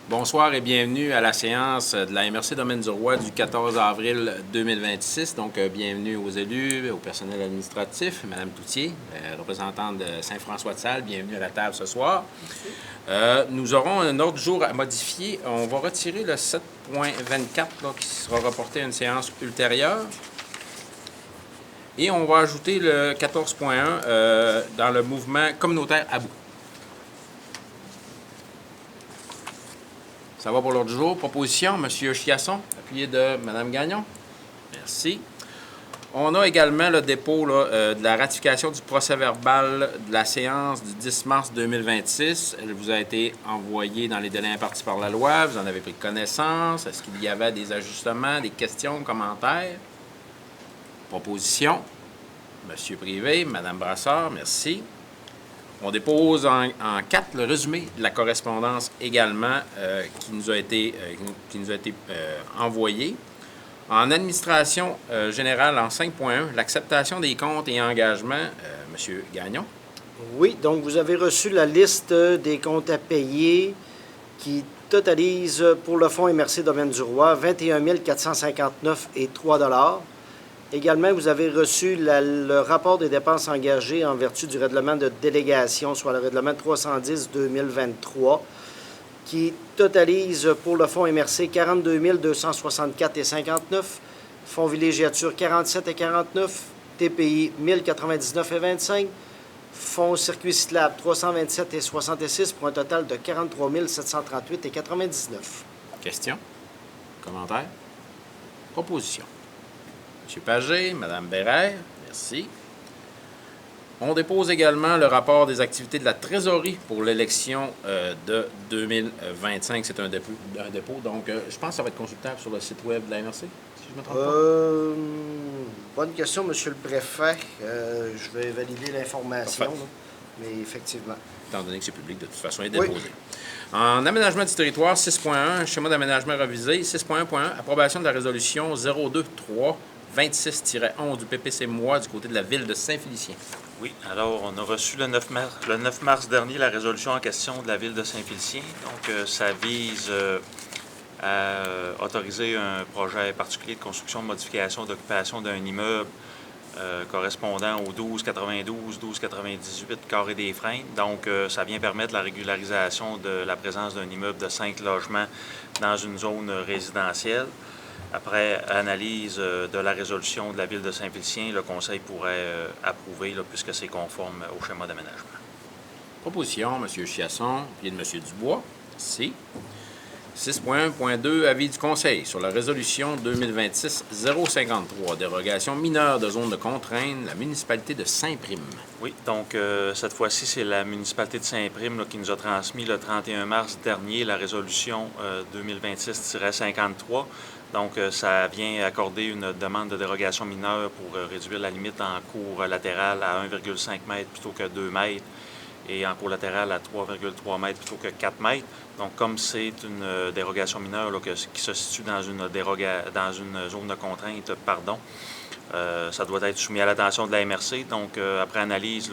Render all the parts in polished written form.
Bonsoir et bienvenue à la séance de la MRC Domaine du Roi du 14 avril 2026. Donc, bienvenue aux élus, au personnel administratif. Madame Toutier, représentante de Saint-François-de-Salle, bienvenue à la table ce soir. Nous aurons un ordre du jour à modifier. On va retirer le 7.24 qui sera reporté à une séance ultérieure. Et on va ajouter le 14.1 dans le mouvement communautaire à bout. Ça va pour l'ordre du jour. Proposition, M. Chiasson, appuyé de Mme Gagnon. Merci. On a également le dépôt de la ratification du procès-verbal de la séance du 10 mars 2026. Elle vous a été envoyée dans les délais impartis par la loi. Vous en avez pris connaissance. Est-ce qu'il y avait des ajustements, des questions, commentaires? Proposition, M. Privé, Mme Brassard, merci. On dépose en 4 le résumé de la correspondance également qui nous a été envoyé. En administration générale, en 5.1, l'acceptation des comptes et engagements, M. Gagnon. Oui, donc vous avez reçu la liste des comptes à payer qui totalise pour le fonds MRC Domaine du Roi 21 459,03 $. Également, vous avez reçu le rapport des dépenses engagées en vertu du règlement de délégation, soit le règlement 310-2023, qui totalise pour le fonds MRC 42 264,59 $, fonds villégiature 47,49 $, TPI 1099,25 $, fonds circuit cyclable 327,66 $, pour un total de 43 738,99 $. Questions? Commentaires? Propositions? M. Pagé, Mme Bérère, merci. On dépose également le rapport des activités de la trésorerie pour l'élection de 2025. C'est un dépôt. Donc, je pense que ça va être consultable sur le site web de la MRC, si je ne me trompe pas. Bonne question, M. le Préfet. Je vais valider l'information, mais effectivement. Étant donné que c'est public, de toute façon, il est déposé. Oui. En aménagement du territoire, 6.1, schéma d'aménagement revisé, 6.1.1, approbation de la résolution 023 26-11 du PPC Moi du côté de la ville de Saint-Félicien. Oui, alors on a reçu le 9 mars dernier la résolution en question de la ville de Saint-Félicien. Donc, ça vise à autoriser un projet particulier de construction, de modification, d'occupation d'un immeuble correspondant au 1292-1298 Carré des Freins. Donc, ça vient permettre la régularisation de la présence d'un immeuble de 5 logements dans une zone résidentielle. Après analyse de la résolution de la ville de Saint-Félicien, le conseil pourrait approuver puisque c'est conforme au schéma d'aménagement. Proposition, M. Chiasson, pied de M. Dubois. Merci. 6.1.2, avis du conseil sur la résolution 2026-053, dérogation mineure de zone de contrainte, la municipalité de Saint-Prime. Oui, donc cette fois-ci, c'est la municipalité de Saint-Prime qui nous a transmis le 31 mars dernier la résolution 2026-53. Donc, ça vient accorder une demande de dérogation mineure pour réduire la limite en cour latérale à 1,5 m plutôt que 2 mètres et en cour latérale à 3,3 mètres plutôt que 4 mètres. Donc, comme c'est une dérogation mineure qui se situe dans une zone de contrainte, ça doit être soumis à l'attention de la MRC. Donc, après analyse,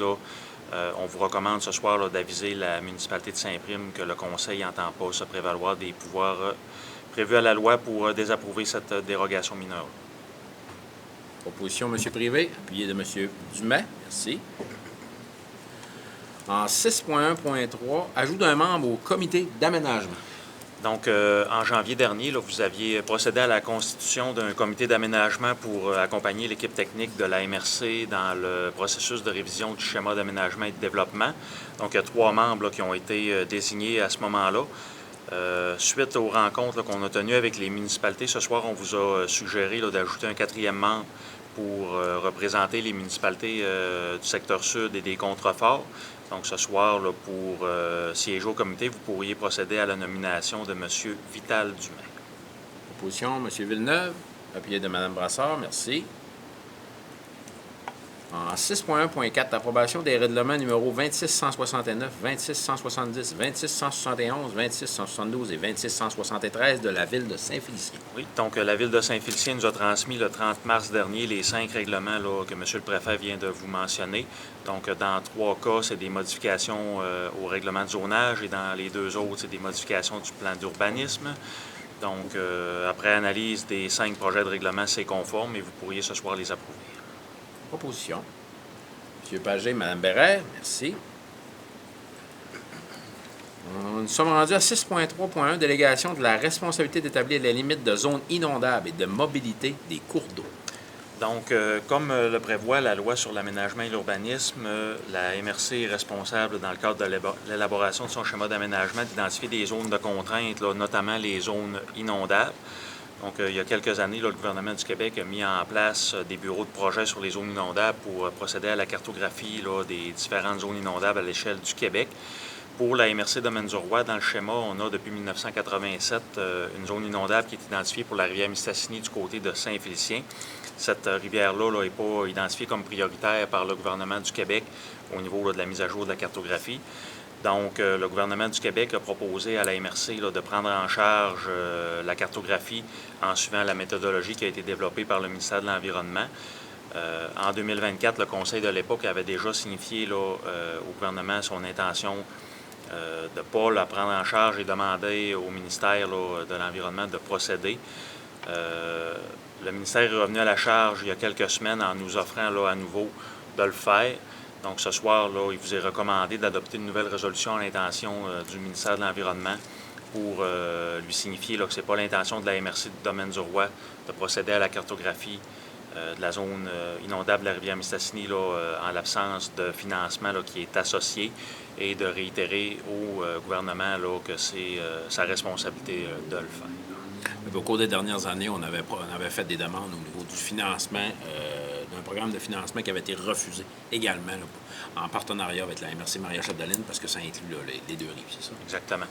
on vous recommande ce soir d'aviser la municipalité de Saint-Prime que le conseil n'entend pas se prévaloir des pouvoirs prévu à la loi pour désapprouver cette dérogation mineure. Proposition, M. Privé, appuyé de M. Dumais. Merci. En 6.1.3, ajout d'un membre au comité d'aménagement. Donc, en janvier dernier, vous aviez procédé à la constitution d'un comité d'aménagement pour accompagner l'équipe technique de la MRC dans le processus de révision du schéma d'aménagement et de développement. Donc, il y a 3 membres qui ont été désignés à ce moment-là. Suite aux rencontres qu'on a tenues avec les municipalités, ce soir, on vous a suggéré d'ajouter un 4e membre pour représenter les municipalités du secteur sud et des contreforts. Donc, ce soir, pour siéger au comité, vous pourriez procéder à la nomination de M. Vital Dumais. Proposition, M. Villeneuve, appuyé de Mme Brassard. Merci. En 6.1.4, approbation des règlements numéro 26169, 26170, 26171, 26172 et 26173 de la Ville de Saint-Félicien. Oui, donc la Ville de Saint-Félicien nous a transmis le 30 mars dernier les 5 règlements là, que M. le préfet vient de vous mentionner. Donc, dans 3 cas, c'est des modifications au règlement de zonage et dans les 2 autres, c'est des modifications du plan d'urbanisme. Donc, après analyse des 5 projets de règlement, c'est conforme et vous pourriez ce soir les approuver. Proposition. M. Pagé, Mme Bérère, merci. Nous sommes rendus à 6.3.1, délégation de la responsabilité d'établir les limites de zones inondables et de mobilité des cours d'eau. Donc, comme le prévoit la loi sur l'aménagement et l'urbanisme, la MRC est responsable, dans le cadre de l'élaboration de son schéma d'aménagement, d'identifier des zones de contrainte, là, notamment les zones inondables. Donc, il y a quelques années, là, le gouvernement du Québec a mis en place des bureaux de projet sur les zones inondables pour procéder à la cartographie là, des différentes zones inondables à l'échelle du Québec. Pour la MRC Domaine du Roi, dans le schéma, on a depuis 1987 une zone inondable qui est identifiée pour la rivière Mistassini du côté de Saint-Félicien. Cette rivière-là n'est pas identifiée comme prioritaire par le gouvernement du Québec au niveau là, de la mise à jour de la cartographie. Donc, le gouvernement du Québec a proposé à la MRC là, de prendre en charge la cartographie en suivant la méthodologie qui a été développée par le ministère de l'Environnement. En 2024, le Conseil de l'époque avait déjà signifié là, au gouvernement son intention de ne pas la prendre en charge et demander au ministère là, de l'Environnement de procéder. Le ministère est revenu à la charge il y a quelques semaines en nous offrant là, à nouveau de le faire. Donc, ce soir, là, il vous est recommandé d'adopter une nouvelle résolution à l'intention du ministère de l'Environnement pour lui signifier là, que ce n'est pas l'intention de la MRC du Domaine du Roi de procéder à la cartographie de la zone inondable de la rivière Mistassini là, en l'absence de financement là, qui est associé et de réitérer au gouvernement là, que c'est sa responsabilité de le faire. Au cours des dernières années, on avait fait des demandes au niveau du financement, d'un programme de financement qui avait été refusé également là, en partenariat avec la MRC Maria-Chapdelaine parce que ça inclut là, les 2 rives, c'est ça? Exactement.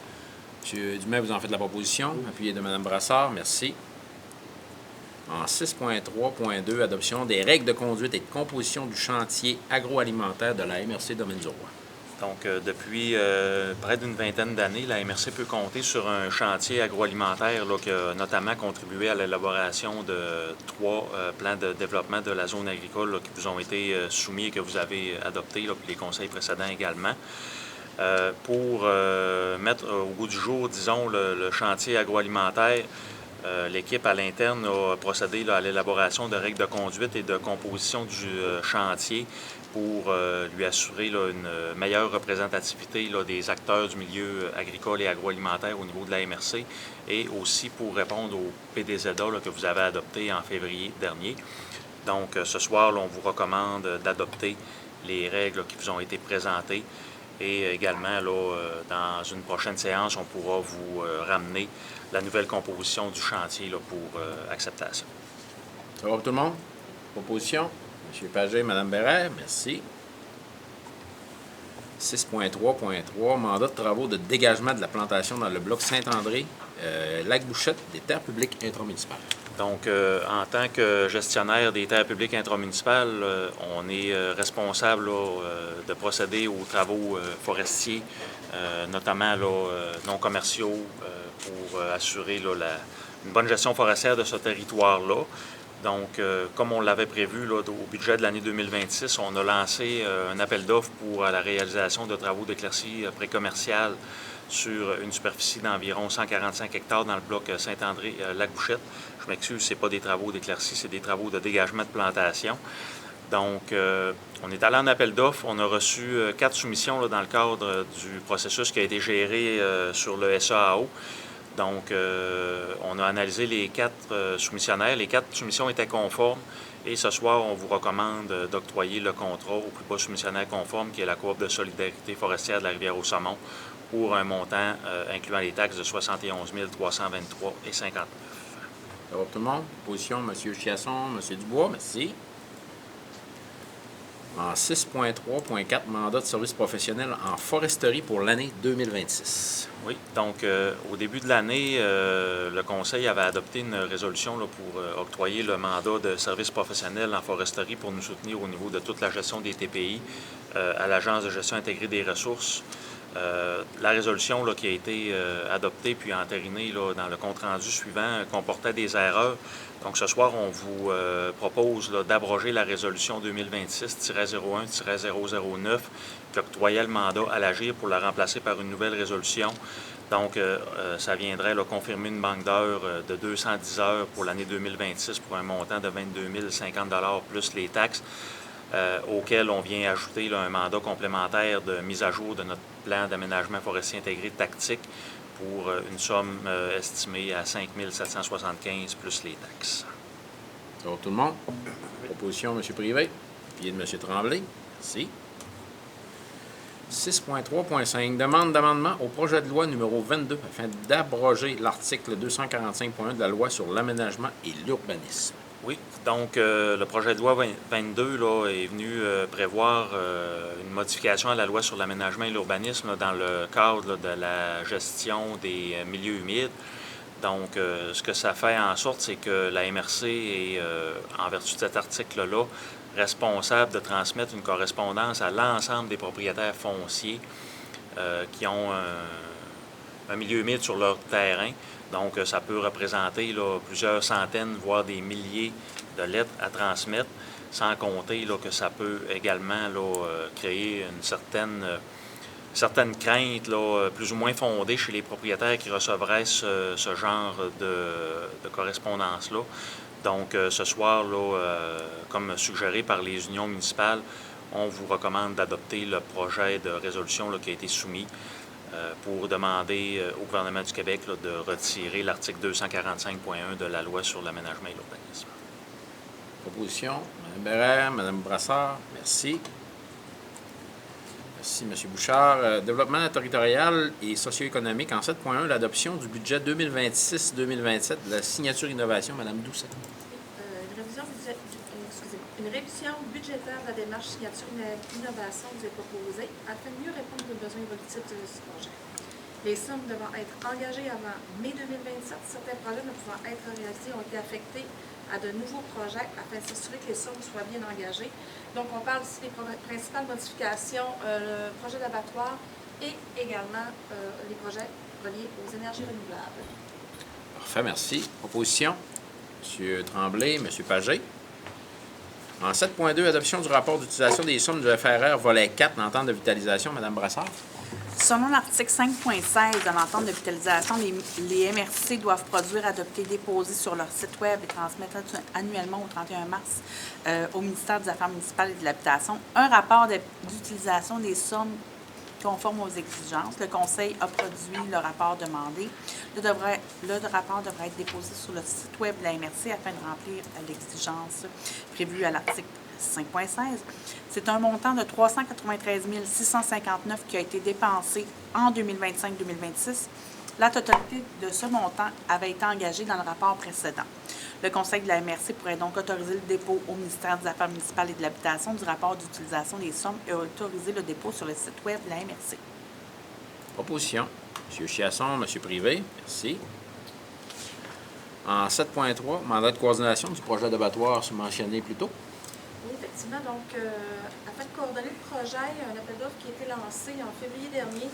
M. Dumais, vous en faites la proposition. Appuyé de Mme Brassard, merci. En 6.3.2, adoption des règles de conduite et de composition du chantier agroalimentaire de la MRC Domaine du Roi. Donc, depuis près d'une vingtaine d'années, la MRC peut compter sur un chantier agroalimentaire là, qui a notamment contribué à l'élaboration de 3 plans de développement de la zone agricole là, qui vous ont été soumis et que vous avez adoptés, là, puis les conseils précédents également. Pour mettre au goût du jour, disons, le chantier agroalimentaire, l'équipe à l'interne a procédé là, à l'élaboration de règles de conduite et de composition du chantier pour lui assurer là, une meilleure représentativité là, des acteurs du milieu agricole et agroalimentaire au niveau de la MRC et aussi pour répondre au PDZA là, que vous avez adopté en février dernier. Donc, ce soir, là, on vous recommande d'adopter les règles là, qui vous ont été présentées et également, là, dans une prochaine séance, on pourra vous ramener la nouvelle composition du chantier là, pour acceptation. Ça va pour tout le monde? Proposition? M. Pagé, Mme Bérère, merci. 6.3.3, mandat de travaux de dégagement de la plantation dans le bloc Saint-André, Lac-Bouchette, des terres publiques intramunicipales. Donc, en tant que gestionnaire des terres publiques intramunicipales, on est responsable là, de procéder aux travaux forestiers, notamment là, non commerciaux, pour assurer là, une bonne gestion forestière de ce territoire-là. Donc, comme on l'avait prévu là, au budget de l'année 2026, on a lancé un appel d'offres pour la réalisation de travaux d'éclaircie pré-commerciale sur une superficie d'environ 145 hectares dans le bloc Saint-André-Lac-Bouchette. Je m'excuse, ce n'est pas des travaux d'éclaircie, c'est des travaux de dégagement de plantation. Donc, on est allé en appel d'offres. On a reçu 4 soumissions là, dans le cadre du processus qui a été géré sur le SAAO. Donc, on a analysé les 4 soumissionnaires. Les 4 soumissions étaient conformes. Et ce soir, on vous recommande d'octroyer le contrat au plus bas soumissionnaire conforme, qui est la Coop de solidarité forestière de la Rivière-au-Saumon, pour un montant incluant les taxes de 71 323,59 $. Ça va pour tout le monde? Position, M. Chiasson, M. Dubois, merci. En 6.3.4, mandat de service professionnel en foresterie pour l'année 2026. Oui, donc au début de l'année, le Conseil avait adopté une résolution là, pour octroyer le mandat de service professionnel en foresterie pour nous soutenir au niveau de toute la gestion des TPI à l'Agence de gestion intégrée des ressources. La résolution là, qui a été adoptée puis entérinée là, dans le compte-rendu suivant comportait des erreurs. Donc ce soir, on vous propose là, d'abroger la résolution 2026-01-009 qui octroyait le mandat à l'AGIR pour la remplacer par une nouvelle résolution. Donc, ça viendrait là, confirmer une banque d'heures de 210 heures pour l'année 2026 pour un montant de 22 050 $ plus les taxes, auquel on vient ajouter là, un mandat complémentaire de mise à jour de notre plan d'aménagement forestier intégré tactique pour une somme estimée à 5 775 plus les taxes. Ça va tout le monde? Proposition, M. Privé. Pied de M. Tremblay. Merci. 6.3.5. Demande d'amendement au projet de loi numéro 22 afin d'abroger l'article 245.1 de la loi sur l'aménagement et l'urbanisme. Oui, donc le projet de loi 22 là, est venu prévoir une modification à la loi sur l'aménagement et l'urbanisme là, dans le cadre là, de la gestion des milieux humides. Donc, ce que ça fait en sorte, c'est que la MRC est, en vertu de cet article-là, responsable de transmettre une correspondance à l'ensemble des propriétaires fonciers qui ont un milieu humide sur leur terrain. Donc, ça peut représenter là, plusieurs centaines, voire des milliers de lettres à transmettre, sans compter là, que ça peut également là, créer une certaines craintes là, plus ou moins fondées chez les propriétaires qui recevraient ce genre de correspondance-là. Donc, ce soir, là, comme suggéré par les unions municipales, on vous recommande d'adopter le projet de résolution là, qui a été soumis pour demander au gouvernement du Québec là, de retirer l'article 245.1 de la loi sur l'aménagement et l'urbanisme. Proposition, Mme Bérère, Mme Brassard, merci. Merci, M. Bouchard. Développement territorial et socio-économique en 7.1, l'adoption du budget 2026-2027 de la signature innovation, Mme Doucet. Une révision budgétaire de la démarche signature innovation vous est proposée afin de mieux répondre aux besoins évolutifs de ce projet. Les sommes devant être engagées avant mai 2027, certains projets ne pouvant être réalisés ont été affectés à de nouveaux projets afin de s'assurer que les sommes soient bien engagées. Donc, on parle ici des principales modifications, le projet d'abattoir et également les projets reliés aux énergies renouvelables. Parfait, merci. Proposition, M. Tremblay, M. Pagé. En 7.2, adoption du rapport d'utilisation des sommes du FRR, volet 4, l'entente de vitalisation, Mme Brassard. Selon l'article 5.16 de l'entente de vitalisation, les MRC doivent produire, adopter, déposer sur leur site Web et transmettre annuellement au 31 mars au ministère des Affaires municipales et de l'Habitation un rapport d'utilisation des sommes conforme aux exigences. Le Conseil a produit le rapport demandé. Le rapport devrait être déposé sur le site Web de la MRC afin de remplir l'exigence prévue à l'article 5.16. C'est un montant de 393 659 qui a été dépensé en 2025-2026. La totalité de ce montant avait été engagée dans le rapport précédent. Le Conseil de la MRC pourrait donc autoriser le dépôt au ministère des Affaires municipales et de l'Habitation du rapport d'utilisation des sommes et autoriser le dépôt sur le site Web de la MRC. Proposition. M. Chiasson, M. Privé, merci. En 7.3, mandat de coordination du projet d'abattoir mentionné plus tôt. Oui, effectivement. Donc, afin de coordonner le projet, il y a un appel d'offres qui a été lancé en février dernier.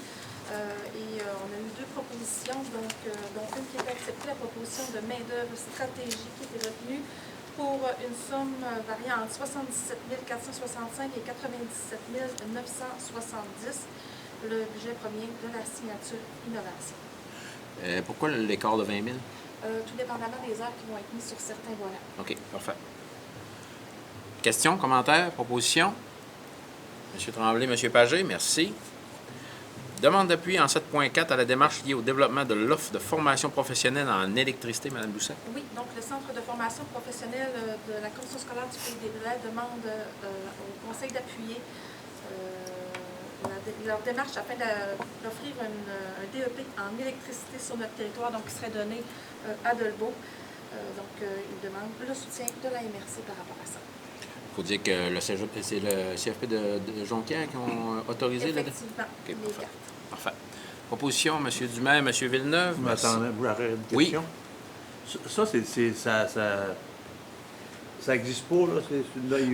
On a eu deux propositions, dont une qui a été acceptée, la proposition de main-d'œuvre stratégique qui a été retenue pour une somme variant entre 77 465 et 97 970, le budget premier de la signature innovation. Pourquoi l'écart de 20 000? Tout dépendamment des heures qui vont être mises sur certains volets. OK, parfait. Questions, commentaires, propositions? M. Tremblay, M. Pagé, merci. Demande d'appui en 7.4 à la démarche liée au développement de l'offre de formation professionnelle en électricité, Mme Doucet. Oui, donc le Centre de formation professionnelle de la Commission scolaire du Pays des Brais demande au Conseil d'appuyer leur démarche afin d'offrir un DEP en électricité sur notre territoire, donc qui serait donné à Dolbeau. Ils demandent le soutien de la MRC par rapport à ça. faut dire que c'est le CFP de Jonquière qui ont autorisé là-dedans? Effectivement, OK, les parfait. cartes. Parfait. Proposition, M. Dumais, M. Villeneuve. Mais Merci. attendez, vous avez une Oui. question? Ça n'existe pas, là?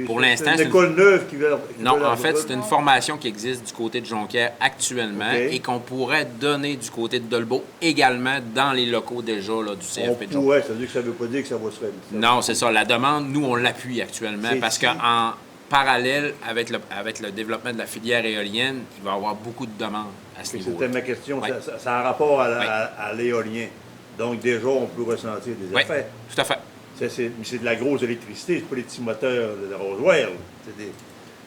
Pour l'instant, c'est c'est une école neuve qui veut... Non, en fait, c'est une formation qui existe du côté de Jonquière actuellement OK. et qu'on pourrait donner du côté de Dolbeau également dans les locaux déjà là, du On CFP de Jonquière. pourrait, ça veut dire que ça ne veut pas dire que ça va se faire. Non, c'est ça. La demande, nous, on l'appuie actuellement C'est parce ici. qu'en parallèle avec le développement de la filière éolienne, il va y avoir beaucoup de demandes à ce niveau-là. C'était ma question. Oui. Ça a un rapport Oui. à l'éolien. Donc, déjà, on peut ressentir des Oui, effets. tout à fait. Mais c'est de la grosse électricité, c'est pas les petits moteurs de Roswell.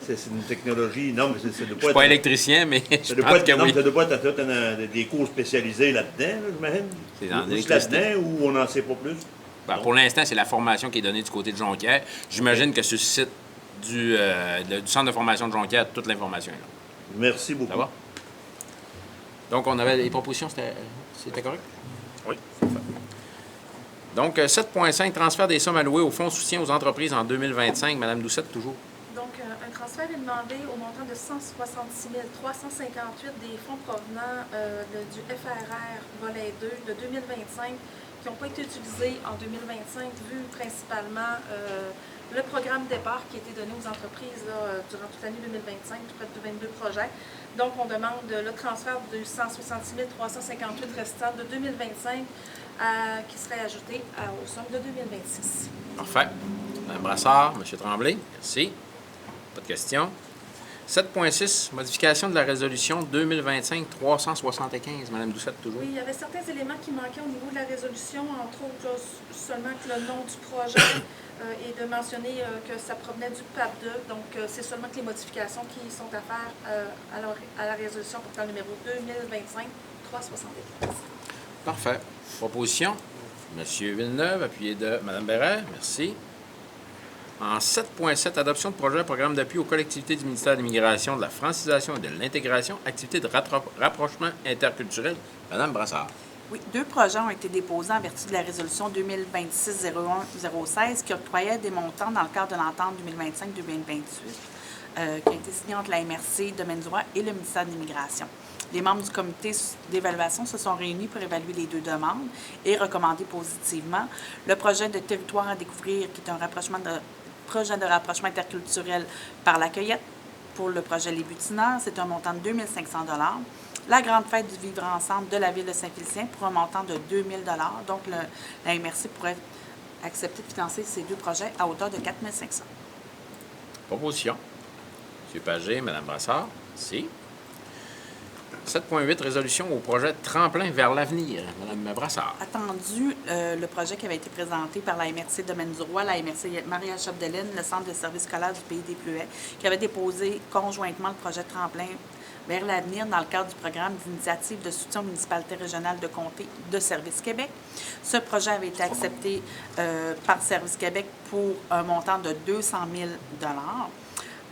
C'est une technologie. Non, mais ça doit Je pas suis être. pas électricien, mais Ça je doit pense pas être, que non, oui. ça doit pas être des cours spécialisés là-dedans, là, j'imagine. C'est dans Juste l'électricité. là-dedans ou on n'en sait pas plus? Ben, pour l'instant, c'est la formation qui est donnée du côté de Jonquière. J'imagine que sur le site du centre de formation de Jonquière, toute l'information est là. Merci beaucoup. Ça va? Donc, on avait les propositions, c'était correct? Oui. Donc, 7.5, transfert des sommes allouées au fonds de soutien aux entreprises en 2025. Madame Doucette, toujours. Donc, un transfert est demandé au montant de 166 358 des fonds provenant du FRR volet 2 de 2025 qui n'ont pas été utilisés en 2025 vu principalement le programme départ qui a été donné aux entreprises là, durant toute l'année 2025, près de 22 projets. Donc, on demande le transfert de 166 358 restants de 2025 qui serait ajouté aux sommes de 2026. Parfait. Mme Brassard, M. Tremblay, merci. Pas de questions. 7.6, modification de la résolution 2025-375. Mme Doucette, toujours. Oui, il y avait certains éléments qui manquaient au niveau de la résolution, entre autres là, seulement que le nom du projet et de mentionner que ça provenait du PAP2. Donc, c'est seulement que les modifications qui sont à faire à la résolution portant le numéro 2025-375. Parfait. Proposition. M. Villeneuve, appuyé de Mme Bérère. Merci. En 7.7, adoption de projet, programme d'appui aux collectivités du ministère de l'Immigration, de la francisation et de l'intégration, activité de rapprochement interculturel. Mme Brassard. Oui, 2 projets ont été déposés en vertu de la résolution 2026-01-016 qui octroyait des montants dans le cadre de l'entente 2025-2028 qui a été signée entre la MRC, Domaine du Roi et le ministère de l'Immigration. Les membres du comité d'évaluation se sont réunis pour évaluer les 2 demandes et recommander positivement le projet de territoire à découvrir, qui est un projet de rapprochement interculturel par la cueillette. Pour le projet Les Butineurs, c'est un montant de 2 500 $. La grande fête du vivre ensemble de la ville de Saint-Félicien pour un montant de 2 000 $. Donc, la MRC pourrait accepter de financer ces 2 projets à hauteur de 4 500 $. Proposition. M. Pagé, Mme Brassard. Merci. 7.8, résolution au projet Tremplin vers l'avenir. Mme Brassard. Attendu, le projet qui avait été présenté par la MRC Domaine du Roi, la MRC Maria-Chapdelaine, le Centre de services scolaires du Pays des Pluets, qui avait déposé conjointement le projet Tremplin vers l'avenir dans le cadre du programme d'initiative de soutien aux municipalités régionales de comté de Service Québec. Ce projet avait été accepté par Service Québec pour un montant de 200 000 $.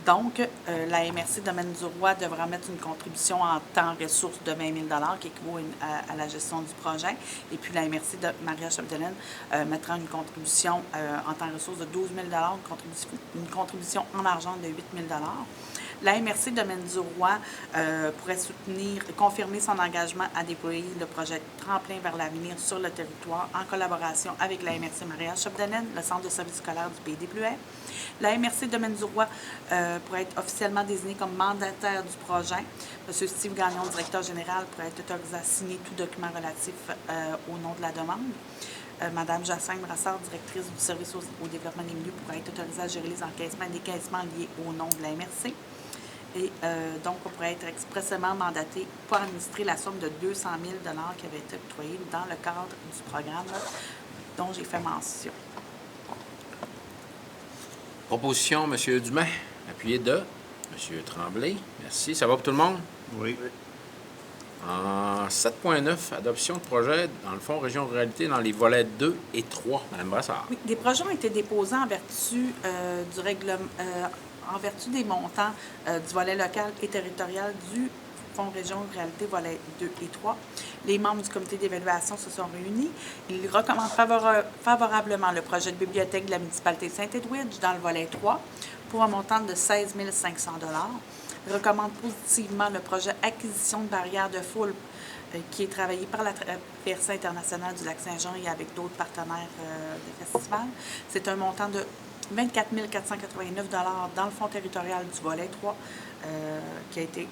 Donc, la MRC Domaine du Roi devra mettre une contribution en temps ressources de 20 000 $ qui équivaut à la gestion du projet. Et puis, la MRC de Maria-Chapdelaine mettra une contribution en temps ressources de 12 000 $, une contribution en argent de 8 000 $. La MRC Domaine du Roi pourrait confirmer son engagement à déployer le projet Tremplin vers l'avenir sur le territoire en collaboration avec la MRC Maria-Chapdelaine, le Centre de services scolaires du Pays des Pluets. La MRC Domaine du Roi pourrait être officiellement désigné comme mandataire du projet. M. Steve Gagnon, directeur général, pourrait être autorisé à signer tout document relatif au nom de la demande. Madame Jacinthe Brassard, directrice du service au développement des milieux, pourrait être autorisée à gérer les encaissements et décaissements liés au nom de la MRC. Et donc, on pourrait être expressément mandaté pour administrer la somme de 200 000 $ qui avait été octroyée dans le cadre du programme dont j'ai fait mention. Proposition, M. Dumais, appuyé de M. Tremblay. Merci. Ça va pour tout le monde? Oui. En 7.9, adoption de projet dans le fonds Région Ruralité dans les volets 2 et 3. Mme Brassard. Oui, des projets ont été déposés en vertu du règlement, en vertu des montants du volet local et territorial du Fonds Région Ruralité, volets 2 et 3. Les membres du comité d'évaluation se sont réunis. Ils recommandent favorablement le projet de bibliothèque de la municipalité de Saint-Edwidge dans le volet 3, pour un montant de 16 500 $. Recommande positivement le projet acquisition de barrières de foule qui est travaillé par la Traversée internationale du Lac-Saint-Jean et avec d'autres partenaires des festivals. C'est un montant de 24 489 $ dans le fonds territorial du volet 3 qui a été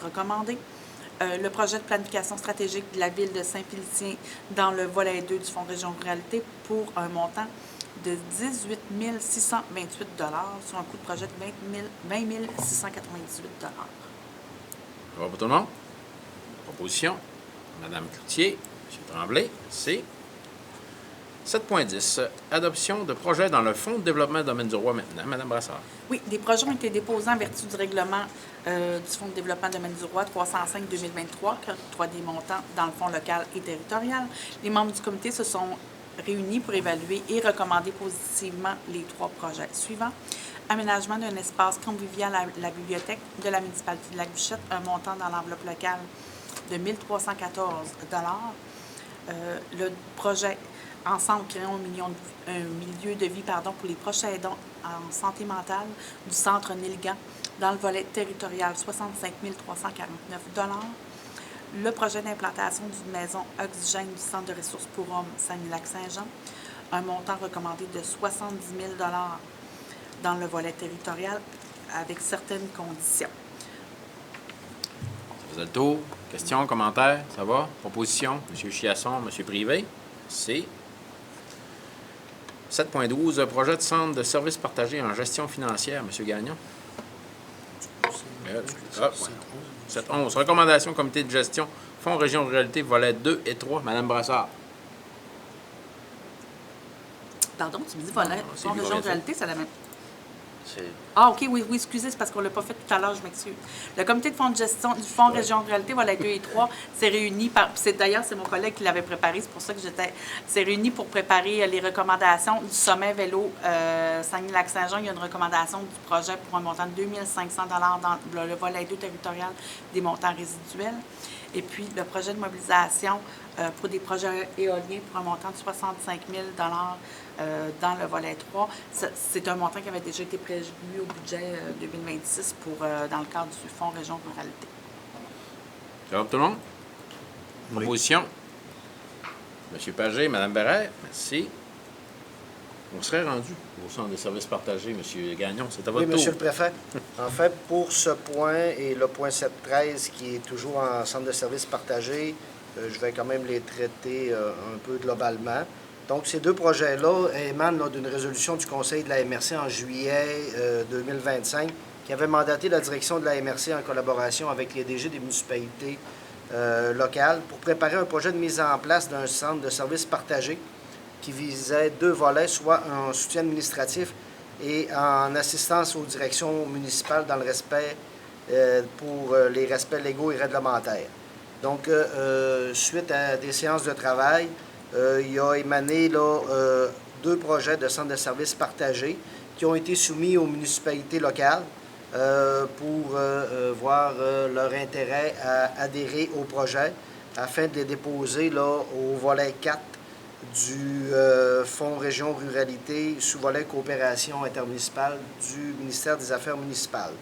recommandé. Le projet de planification stratégique de la ville de Saint-Félicien dans le volet 2 du fonds Région Ruralité pour un montant de 18 628 $ sur un coût de projet de 20 698 $. Ça va pour tout le monde? Proposition. Madame Cloutier, M. Tremblay, merci. 7.10. Adoption de projets dans le Fonds de développement du domaine du roi maintenant. Madame Brassard. Oui, des projets ont été déposés en vertu du règlement du Fonds de développement du domaine du roi 305-2023, qui octroie des montants dans le fonds local et territorial. Les membres du comité se sont réunis pour évaluer et recommander positivement les 3 projets suivants. Aménagement d'un espace convivial à la bibliothèque de la municipalité de Lac-Bouchette, un montant dans l'enveloppe locale de 1 314 $. Le projet Ensemble créons un milieu de vie pour les proches aidants en santé mentale du centre Nilgan dans le volet territorial 65 349 $. Le projet d'implantation d'une maison oxygène du centre de ressources pour hommes Saint-Lac-Saint-Jean, un montant recommandé de 70 000 $ dans le volet territorial avec certaines conditions. Ça faisait le tour. Questions, commentaires? Ça va? Proposition? M. Chiasson, M. Privé? Merci. 7.12. Projet de centre de services partagés en gestion financière. M. Gagnon? 7.11. Recommandation comité de gestion, Fonds Région Ruralité, volets 2 et 3. Madame Brassard. Pardon, tu me dis volet c'est Fonds lui, Région volet Ruralité, c'est la même. C'est Ah, OK, oui, excusez, c'est parce qu'on ne l'a pas fait tout à l'heure, je m'excuse. Le comité de fonds de gestion du Fonds Région Ruralité, volet 2 et 3, s'est réuni d'ailleurs, c'est mon collègue qui l'avait préparé, c'est pour ça que s'est réuni pour préparer les recommandations du sommet vélo Saguenay-Lac-Saint-Jean. Il y a une recommandation du projet pour un montant de 2 500 $ dans le volet 2 territorial des montants résiduels. Et puis, le projet de mobilisation pour des projets éoliens pour un montant de 65 000 $ dans le volet 3. C'est un montant qui avait déjà été prévu au budget 2026 dans le cadre du Fonds Région Ruralité. Ça va pour tout le monde? Proposition? M. Pagé, Mme Bérère, merci. On serait rendu au centre de services partagés, M. Gagnon. C'est à votre Oui, tour. Monsieur le Préfet. En fait, pour ce point et le point 7.13 qui est toujours en centre de services partagés, je vais quand même les traiter un peu globalement. Donc, ces 2 projets-là émanent d'une résolution du Conseil de la MRC en juillet 2025 qui avait mandaté la direction de la MRC en collaboration avec les DG des municipalités locales pour préparer un projet de mise en place d'un centre de services partagés qui visait 2 volets, soit en soutien administratif et en assistance aux directions municipales dans le respect pour les respects légaux et réglementaires. Donc, suite à des séances de travail, il y a émané 2 projets de centres de services partagés qui ont été soumis aux municipalités locales pour voir leur intérêt à adhérer au projet afin de les déposer au volet 4 du Fonds Région Ruralité, sous-volet coopération intermunicipale du ministère des Affaires municipales.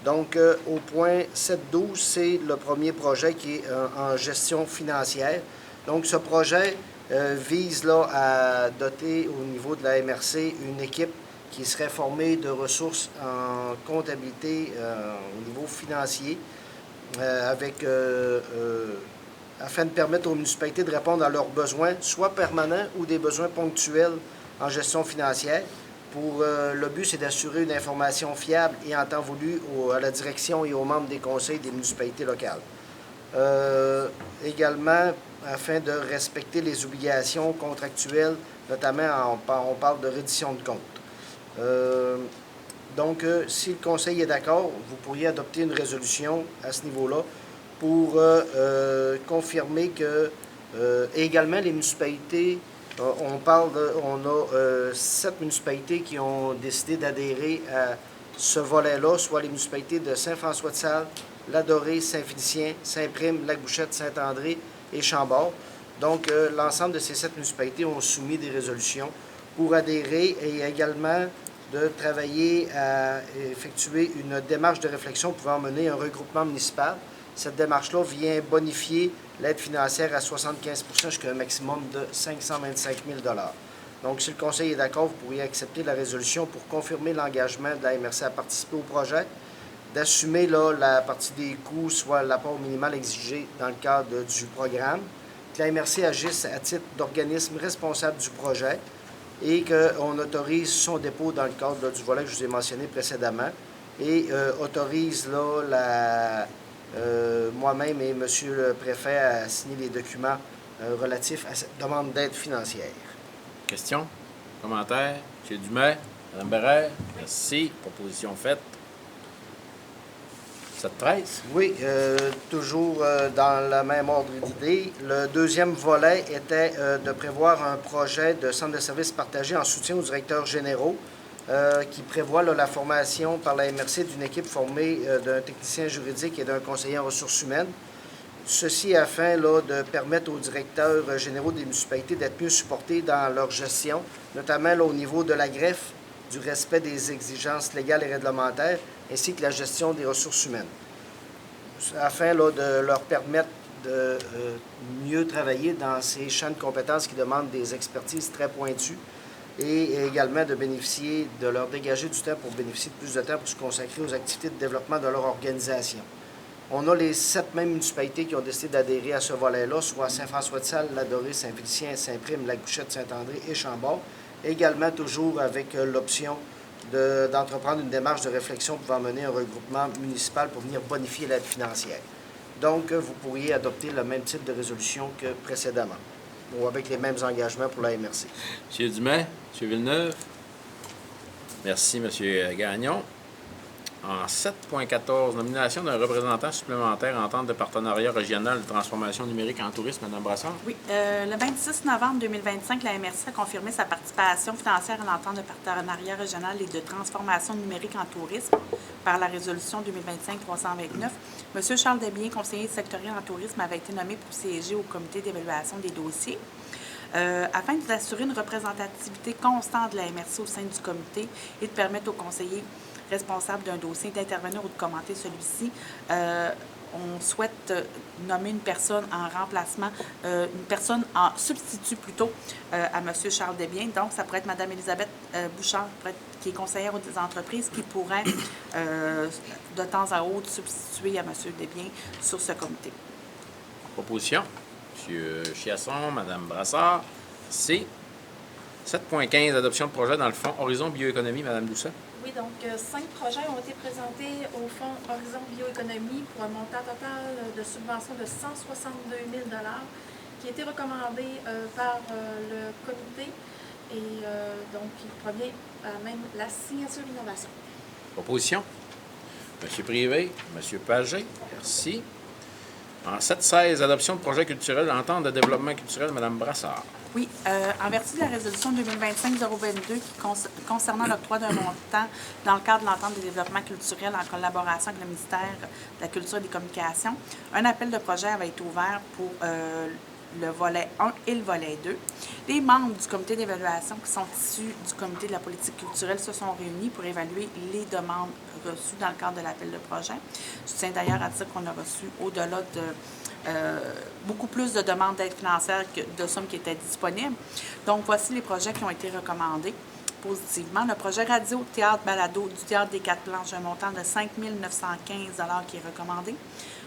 Donc, au point 7.12, c'est le premier projet qui est en gestion financière. Donc, ce projet vise à doter au niveau de la MRC une équipe qui serait formée de ressources en comptabilité au niveau financier afin de permettre aux municipalités de répondre à leurs besoins, soit permanents ou des besoins ponctuels en gestion financière. Le but, c'est d'assurer une information fiable et en temps voulu à la direction et aux membres des conseils des municipalités locales. Également, afin de respecter les obligations contractuelles, notamment on parle de reddition de comptes. Donc, si le conseil est d'accord, vous pourriez adopter une résolution à ce niveau-là pour confirmer que, également, les municipalités, on a 7 municipalités qui ont décidé d'adhérer à ce volet-là, soit les municipalités de Saint-François-de-Sales, Ladoré, Saint-Félicien, Saint-Prime, Lac-Bouchette, Saint-André et Chambord. Donc, l'ensemble de ces 7 municipalités ont soumis des résolutions pour adhérer et également de travailler à effectuer une démarche de réflexion pouvant mener un regroupement municipal. Cette démarche-là vient bonifier l'aide financière à 75 % jusqu'à un maximum de 525 000 $. Donc, si le Conseil est d'accord, vous pourriez accepter la résolution pour confirmer l'engagement de la MRC à participer au projet, d'assumer la partie des coûts, soit l'apport minimal exigé dans le cadre du programme, que la MRC agisse à titre d'organisme responsable du projet et qu'on autorise son dépôt dans le cadre du volet que je vous ai mentionné précédemment et autorise moi-même et M. le préfet à signer les documents relatifs à cette demande d'aide financière. Questions? Commentaires? M. Dumais? Mme Bérère? Merci. Proposition faite. 7-13. Oui, toujours dans le même ordre d'idée. Le deuxième volet était de prévoir un projet de centre de services partagé en soutien aux directeurs généraux qui prévoit la formation par la MRC d'une équipe formée d'un technicien juridique et d'un conseiller en ressources humaines. Ceci afin de permettre aux directeurs généraux des municipalités d'être mieux supportés dans leur gestion, notamment au niveau de la greffe, du respect des exigences légales et réglementaires, ainsi que la gestion des ressources humaines, afin de leur permettre de mieux travailler dans ces champs de compétences qui demandent des expertises très pointues et également de bénéficier, de leur dégager du temps pour bénéficier de plus de temps pour se consacrer aux activités de développement de leur organisation. On a les 7 mêmes municipalités qui ont décidé d'adhérer à ce volet-là, soit Saint-François-de-Salle, Ladoré, Saint-Félicien, Saint-Prime, Lagouchette, Saint-André et Chambord. Également toujours avec l'option d'entreprendre une démarche de réflexion pouvant mener un regroupement municipal pour venir bonifier l'aide financière. Donc, vous pourriez adopter le même type de résolution que précédemment, ou avec les mêmes engagements pour la MRC. M. Dumais? M. Villeneuve? Merci, M. Gagnon. En 7.14, nomination d'un représentant supplémentaire en entente de partenariat régional de transformation numérique en tourisme, Mme Brassard. Oui. Le 26 novembre 2025, la MRC a confirmé sa participation financière à l'entente de partenariat régional et de transformation numérique en tourisme par la résolution 2025-329. M. Charles Desbiens, conseiller sectoriel en tourisme, avait été nommé pour siéger au comité d'évaluation des dossiers. Afin d'assurer une représentativité constante de la MRC au sein du comité et de permettre aux conseillers responsables d'un dossier d'intervenir ou de commenter celui-ci, on souhaite nommer une personne en remplacement, une personne en substitut plutôt à M. Charles Desbiens. Donc, ça pourrait être Mme Élisabeth Bouchard, qui est conseillère aux entreprises, qui pourrait de temps à autre substituer à M. Desbiens sur ce comité. Proposition. M. Chiasson, Mme Brassard. C. 7.15, adoption de projet dans le fonds Horizon Bioéconomie, Mme Doucet. Oui, donc 5 projets ont été présentés au Fonds Horizon Bioéconomie pour un montant total de subvention de 162 000 $ qui a été recommandé par le comité et donc il provient à même la signature d'innovation. Proposition. M. Privé, M. Pagé. Merci. En 7.16, adoption de projet culturel, entente de développement culturel, Mme Brassard. Oui, en vertu de la résolution 2025-022 concernant l'octroi d'un montant dans le cadre de l'entente de développement culturel en collaboration avec le ministère de la Culture et des Communications, un appel de projet avait été ouvert pour le volet 1 et le volet 2. Les membres du comité d'évaluation qui sont issus du comité de la politique culturelle se sont réunis pour évaluer les demandes reçues dans le cadre de l'appel de projet. Je tiens d'ailleurs à dire qu'on a reçu au-delà de beaucoup plus de demandes d'aide financière que de sommes qui étaient disponibles. Donc, voici les projets qui ont été recommandés positivement. Le projet radio, théâtre, balado du Théâtre des Quatre Planches, un montant de 5 915 $ qui est recommandé.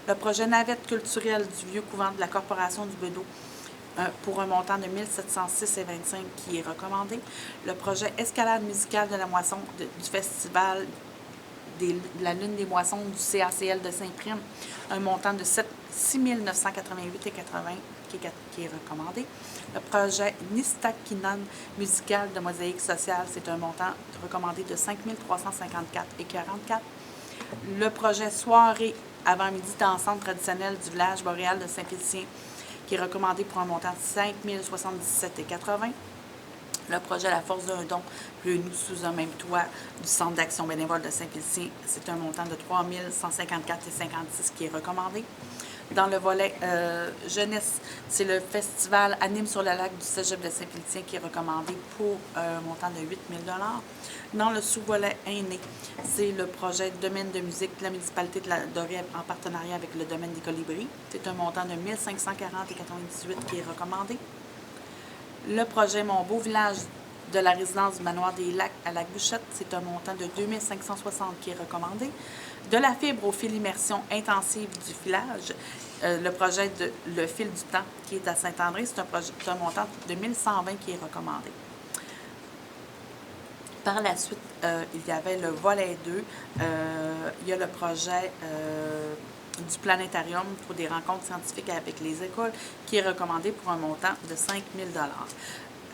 Le projet navette culturelle du vieux couvent de la Corporation du Bédot pour un montant de 1 706,25 $ qui est recommandé. Le projet escalade musicale de la moisson du festival de la Lune des moissons du CACL de Saint-Prime, un montant de 6 988,80 $ qui est recommandé. Le projet Nistakinan musical de mosaïque sociale, c'est un montant recommandé de 5 354,44 $. Le projet soirée avant-midi dansante traditionnelle du village boréal de Saint-Félicien, qui est recommandé pour un montant de 5 077,80 $. Le projet La Force d'un don, réuni sous un même toit du Centre d'action bénévole de Saint-Félicien, c'est un montant de 3 154,56 $ qui est recommandé. Dans le volet jeunesse, c'est le festival Anime sur le lac du Cégep de Saint-Félicien qui est recommandé pour un montant de 8 000 $. Dans le sous-volet aîné, c'est le projet Domaine de musique de la municipalité de la Dorée en partenariat avec le domaine des Colibris. C'est un montant de 1 540,98 $ qui est recommandé. Le projet Mon Beau Village de la résidence du Manoir des Lacs à Lac-Bouchette, c'est un montant de 2 560 $ qui est recommandé. De la fibre au fil immersion intensive du filage, le projet de Le Fil du Temps qui est à Saint-André, c'est un montant de 1 120 $ qui est recommandé. Par la suite, il y avait le volet 2. Il y a le projet du planétarium pour des rencontres scientifiques avec les écoles qui est recommandé pour un montant de 5 000 $.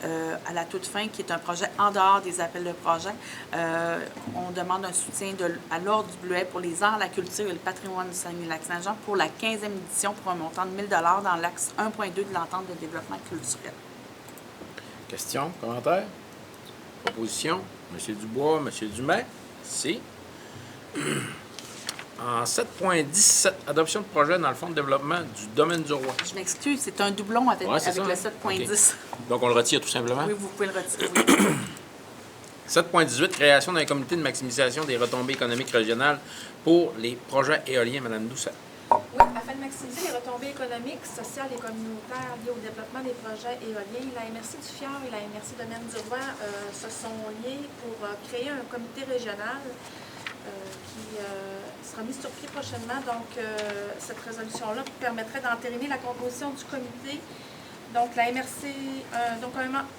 À la toute fin, qui est un projet en dehors des appels de projet, on demande un soutien à l'Ordre du Bleuet pour les arts, la culture et le patrimoine du Saguenay-Lac-Saint-Jean pour la 15e édition pour un montant de 1 000 $ dans l'axe 1.2 de l'entente de développement culturel. Questions, commentaires? Propositions? M. Dubois, M. Dumais? Merci. En 7.17, adoption de projet dans le fonds de développement du domaine du roi. Je m'excuse, c'est un doublon avec, Ouais, c'est avec ça, le 7.10. OK. Donc, on le retire tout simplement? Oui, vous pouvez le retirer. Oui. 7.18, création d'un comité de maximisation des retombées économiques régionales pour les projets éoliens. Mme Doucet. Oui, afin de maximiser les retombées économiques, sociales et communautaires liées au développement des projets éoliens, la MRC du Fjord et la MRC Domaine du Roi se sont liés pour créer un comité régional qui sera mis sur pied prochainement. Donc, cette résolution-là permettrait d'entériner la composition du comité. Donc, la MRC, donc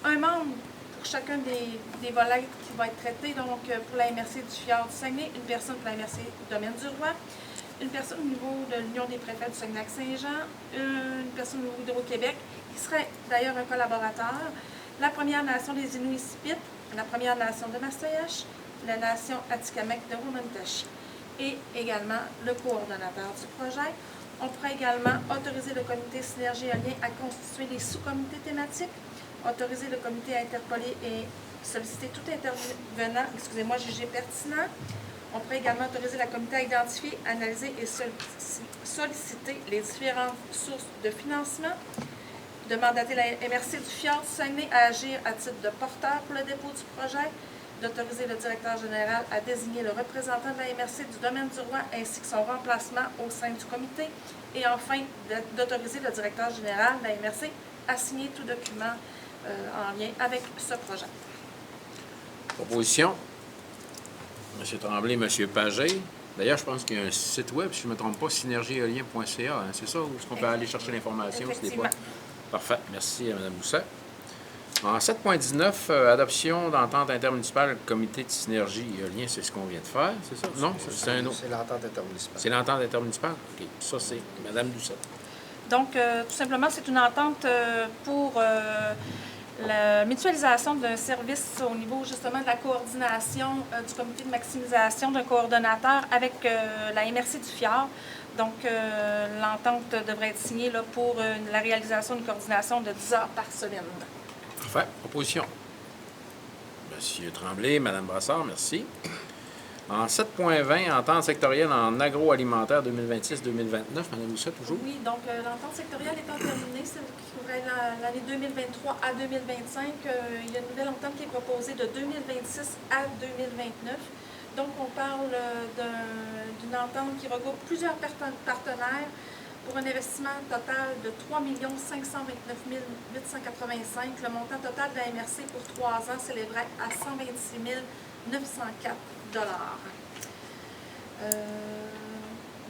un membre pour chacun des volets qui va être traité. Donc, pour la MRC du Fjord du Saguenay, une personne pour la MRC Domaine du Roi, une personne au niveau de l'Union des préfets du Saguenay-Lac-Saint-Jean, une personne au niveau d'Hydro-Québec, qui serait d'ailleurs un collaborateur, la Première Nation des Inuits-Sipites, la Première Nation de Mastayache, la Nation Atikamekw de Romantachi et également le coordonnateur du projet. On pourrait également autoriser le comité Synergie éolien à constituer les sous-comités thématiques, autoriser le comité à interpeller et solliciter tout intervenant, jugé pertinent. On pourrait également autoriser la comité à identifier, analyser et solliciter les différentes sources de financement, de mandater la MRC du Fjord du Saguenay à agir à titre de porteur pour le dépôt du projet, d'autoriser le directeur général à désigner le représentant de la MRC du domaine du Roi ainsi que son remplacement au sein du comité, et enfin d'autoriser le directeur général de la MRC à signer tout document en lien avec ce projet. Proposition? M. Tremblay, M. Pagé. D'ailleurs, je pense qu'il y a un site web, si je ne me trompe pas, synergieéolien.ca. Hein, c'est ça où est-ce qu'on peut aller chercher l'information? Effectivement. Parfait. Merci à Mme Doucet. En 7.19, adoption d'entente intermunicipale, comité de synergie éolien, c'est ce qu'on vient de faire, c'est ça? Non, c'est un autre. C'est l'entente intermunicipale. C'est l'entente intermunicipale? OK. Ça, c'est Mme Doucet. Donc, tout simplement, c'est une entente pour la mutualisation d'un service au niveau justement de la coordination du comité de maximisation d'un coordonnateur avec la MRC du Fjord. Donc, l'entente devrait être signée là, pour la réalisation d'une coordination de 10 heures par semaine. Parfait. Proposition. M. Tremblay, Mme Brassard, merci. En 7.20, entente sectorielle en agroalimentaire 2026-2029. Mme Doucet, toujours? Oui, donc l'entente sectorielle étant terminée, celle qui couvrait l'année 2023 à 2025, il y a une nouvelle entente qui est proposée de 2026 à 2029. Donc, on parle d'une entente qui regroupe plusieurs partenaires pour un investissement total de 3 529 885. Le montant total de la MRC pour 3 ans s'élèverait à 126 904 $.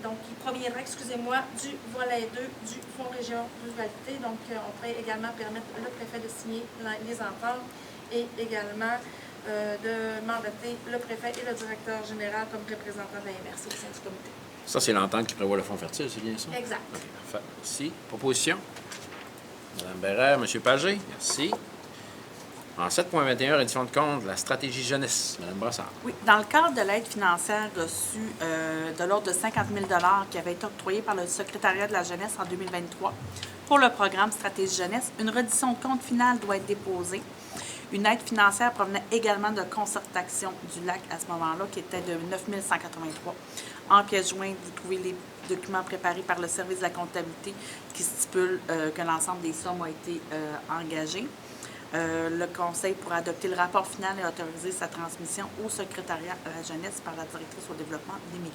Donc, il proviendrait, du volet 2 du Fonds Région Ruralité. Donc, on pourrait également permettre le préfet de signer les ententes et également de mandater le préfet et le directeur général comme représentant de la MRC au sein du comité. Ça, c'est l'entente qui prévoit le fonds fertile, c'est bien ça? Exact. OK, parfait. Merci. Proposition? Mme Bérère, M. Pagé, merci. En 7.21, reddition de compte de la stratégie jeunesse. Mme Brassard. Oui, dans le cadre de l'aide financière reçue de l'ordre de 50 000 $ qui avait été octroyée par le secrétariat de la jeunesse en 2023 pour le programme Stratégie jeunesse, une reddition de compte finale doit être déposée. Une aide financière provenait également de Concertation du Lac à ce moment-là, qui était de 9 183. En pièce jointe, vous trouvez document préparé par le service de la comptabilité qui stipule que l'ensemble des sommes a été engagé. Le Conseil pourra adopter le rapport final et autoriser sa transmission au secrétariat à la jeunesse par la directrice au développement des milieux.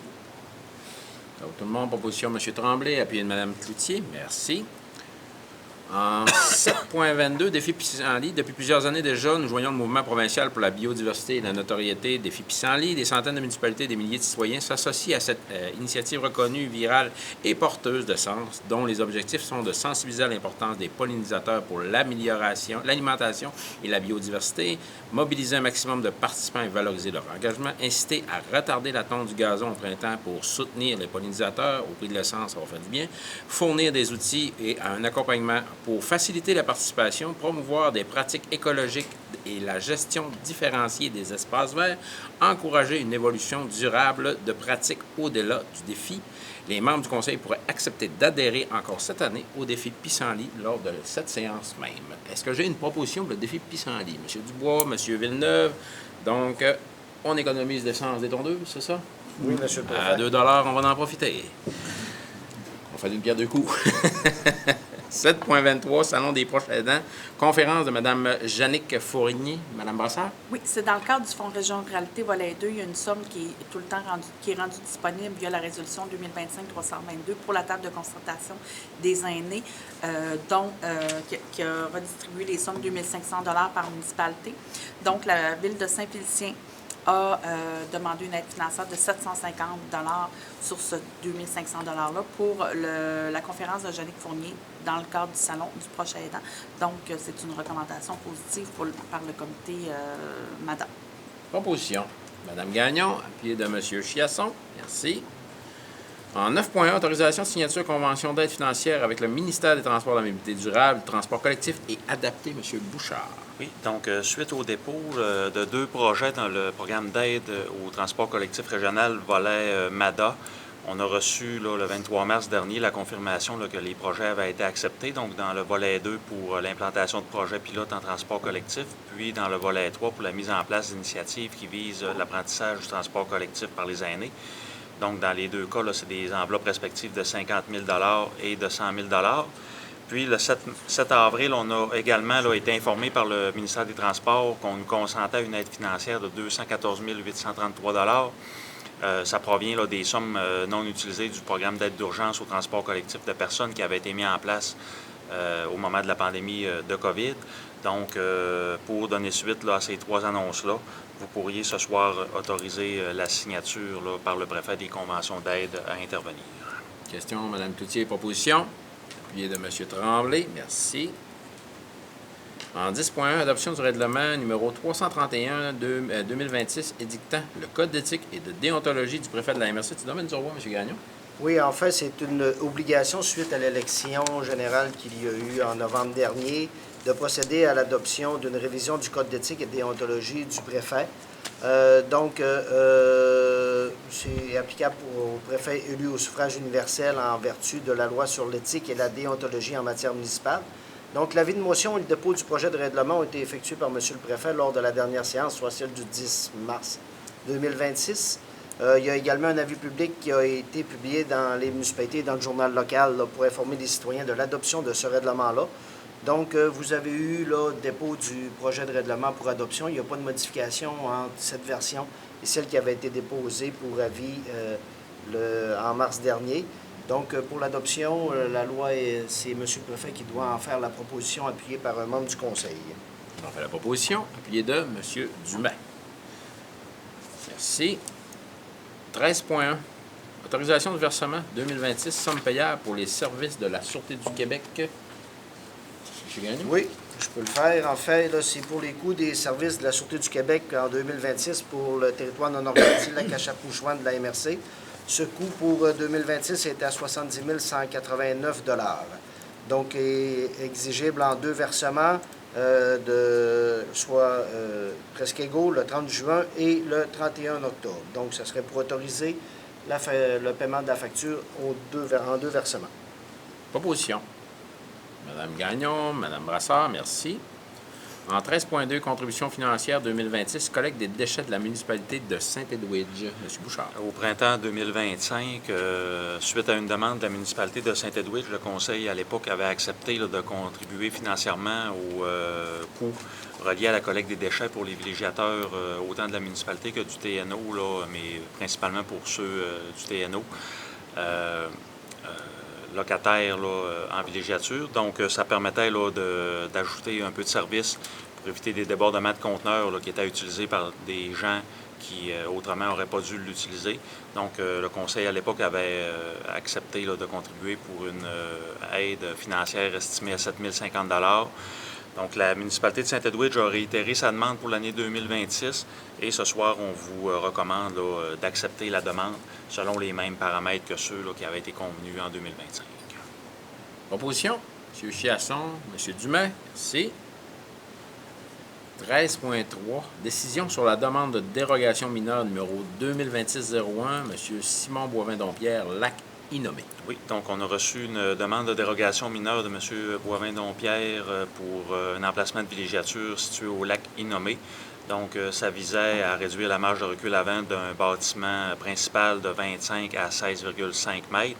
Donc, tout le monde, proposition M. Tremblay, appuyé de Mme Cloutier. Merci. En 7.22, défi Pissenlit. Depuis plusieurs années déjà, nous joignons le mouvement provincial pour la biodiversité et la notoriété défi Pissenlit. Des centaines de municipalités et des milliers de citoyens s'associent à cette initiative reconnue, virale et porteuse de sens, dont les objectifs sont de sensibiliser à l'importance des pollinisateurs pour l'amélioration, l'alimentation et la biodiversité, mobiliser un maximum de participants et valoriser leur engagement, inciter à retarder la tonte du gazon au printemps pour soutenir les pollinisateurs au prix de l'essence, ça va faire du bien, fournir des outils et un accompagnement pour faciliter la participation, promouvoir des pratiques écologiques et la gestion différenciée des espaces verts, encourager une évolution durable de pratiques au-delà du défi. Les membres du Conseil pourraient accepter d'adhérer encore cette année au défi Pissenlit lors de cette séance même. Est-ce que j'ai une proposition pour le défi Pissenlit? M. Dubois, M. Villeneuve. Donc, on économise l'essence des tondeuses, c'est ça? Oui, M. le Préfet. À 2 $, on va en profiter. On fait une pierre deux coups. 7.23, Salon des proches aidants. Conférence de Mme Jannick Fournier. Mme Brassard? Oui, c'est dans le cadre du Fonds Région Ruralité volet 2. Il y a une somme qui est tout le temps rendue disponible via la résolution 2025-322 pour la table de concertation des aînés, qui a redistribué les sommes de 2 500 $ par municipalité. Donc, la ville de Saint-Félicien a demandé une aide financière de 750 $ sur ce 2 500 $-là pour la conférence de Jannick Fournier dans le cadre du Salon du proche aidant. Donc, c'est une recommandation positive par le comité MADA. Proposition. Mme Gagnon, appuyée de M. Chiasson. Merci. En 9.1, autorisation de signature convention d'aide financière avec le ministère des Transports et de la Mobilité durable, transport collectif et adapté, M. Bouchard. Oui, donc suite au dépôt de 2 projets dans le programme d'aide au transport collectif régional volet MADA, on a reçu le 23 mars dernier la confirmation que les projets avaient été acceptés, donc dans le volet 2 pour l'implantation de projets pilotes en transport collectif, puis dans le volet 3 pour la mise en place d'initiatives qui visent l'apprentissage du transport collectif par les aînés. Donc, dans les 2 cas, c'est des enveloppes respectives de 50 000 $ et de 100 000 $. Puis, le 7 avril, on a également été informé par le ministère des Transports qu'on nous consentait une aide financière de 214 833 $. Ça provient des sommes non utilisées du programme d'aide d'urgence au transport collectif de personnes qui avait été mis en place au moment de la pandémie de COVID. Donc, pour donner suite à ces 3 annonces-là, vous pourriez ce soir autoriser la signature par le préfet des conventions d'aide à intervenir. Question, Mme Cloutier, proposition. Appuyé de M. Tremblay. Merci. En 10.1, adoption du règlement numéro 331-2026 édictant le code d'éthique et de déontologie du préfet de la MRC du domaine du Roy, M. Gagnon. Oui, en fait, c'est une obligation suite à l'élection générale qu'il y a eu en novembre dernier de procéder à l'adoption d'une révision du code d'éthique et de déontologie du préfet. C'est applicable au préfet élu au suffrage universel en vertu de la loi sur l'éthique et la déontologie en matière municipale. Donc, l'avis de motion et le dépôt du projet de règlement ont été effectués par M. le préfet lors de la dernière séance, soit celle du 10 mars 2026. Il y a également un avis public qui a été publié dans les municipalités et dans le journal local pour informer les citoyens de l'adoption de ce règlement-là. Donc, vous avez eu le dépôt du projet de règlement pour adoption. Il n'y a pas de modification entre cette version et celle qui avait été déposée pour avis en mars dernier. Donc, pour l'adoption, la loi, c'est M. le préfet qui doit en faire la proposition appuyée par un membre du conseil. On fait la proposition, appuyée de M. Dumas. Merci. 13.1. Autorisation de versement 2026, somme payable pour les services de la Sûreté du Québec. M. Gagnon? Oui, je peux le faire. En fait, là, c'est pour les coûts des services de la Sûreté du Québec en 2026 pour le territoire non organisé, la Cachapouchouane de la MRC. Ce coût pour 2026 était à 70 189 $. Donc, est exigible en 2 versements, soit presque égaux, le 30 juin et le 31 octobre. Donc, ça serait pour autoriser le paiement de la facture en 2 versements. Proposition. Mme Gagnon, Mme Brassard, merci. En 13.2, contribution financière 2026, collecte des déchets de la municipalité de Saint-Edwidge. M. Bouchard. Au printemps 2025, suite à une demande de la municipalité de Saint-Edwidge, le conseil à l'époque avait accepté là, de contribuer financièrement aux coûts reliés à la collecte des déchets pour les villégiateurs, autant de la municipalité que du TNO, là, mais principalement pour ceux du TNO. Locataires là, en villégiature. Donc, ça permettait là, d'ajouter un peu de service pour éviter des débordements de conteneurs là, qui étaient utilisés par des gens qui, autrement, n'auraient pas dû l'utiliser. Donc, le conseil, à l'époque, avait accepté là, de contribuer pour une aide financière estimée à 7 050 $. Donc, la municipalité de Saint-Edwidge a réitéré sa demande pour l'année 2026 et ce soir, on vous recommande là, d'accepter la demande selon les mêmes paramètres que ceux là, qui avaient été convenus en 2025. Opposition, M. Chiasson, M. Dumais, merci. 13.3, décision sur la demande de dérogation mineure numéro 2026-01, M. Simon Boivin-Dompierre, Lac-Innomé. Oui, donc on a reçu une demande de dérogation mineure de M. Boivin-Dompierre pour un emplacement de villégiature situé au lac Innomé. Donc, ça visait à réduire la marge de recul avant d'un bâtiment principal de 25 à 16,5 mètres.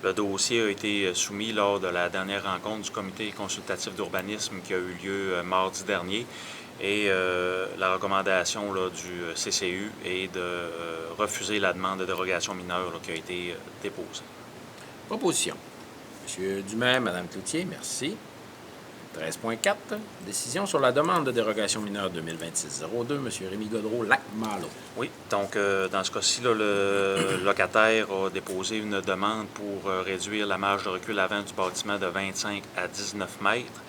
Le dossier a été soumis lors de la dernière rencontre du comité consultatif d'urbanisme qui a eu lieu mardi dernier. Et la recommandation là, du CCU est de refuser la demande de dérogation mineure là, qui a été déposée. Proposition. M. Dumais, Mme Cloutier, merci. 13.4, décision sur la demande de dérogation mineure 2026-02, M. Rémi Godreau, Lac-Malo. Oui, donc dans ce cas-ci, là, le locataire a déposé une demande pour réduire la marge de recul avant du bâtiment de 25 à 19 mètres.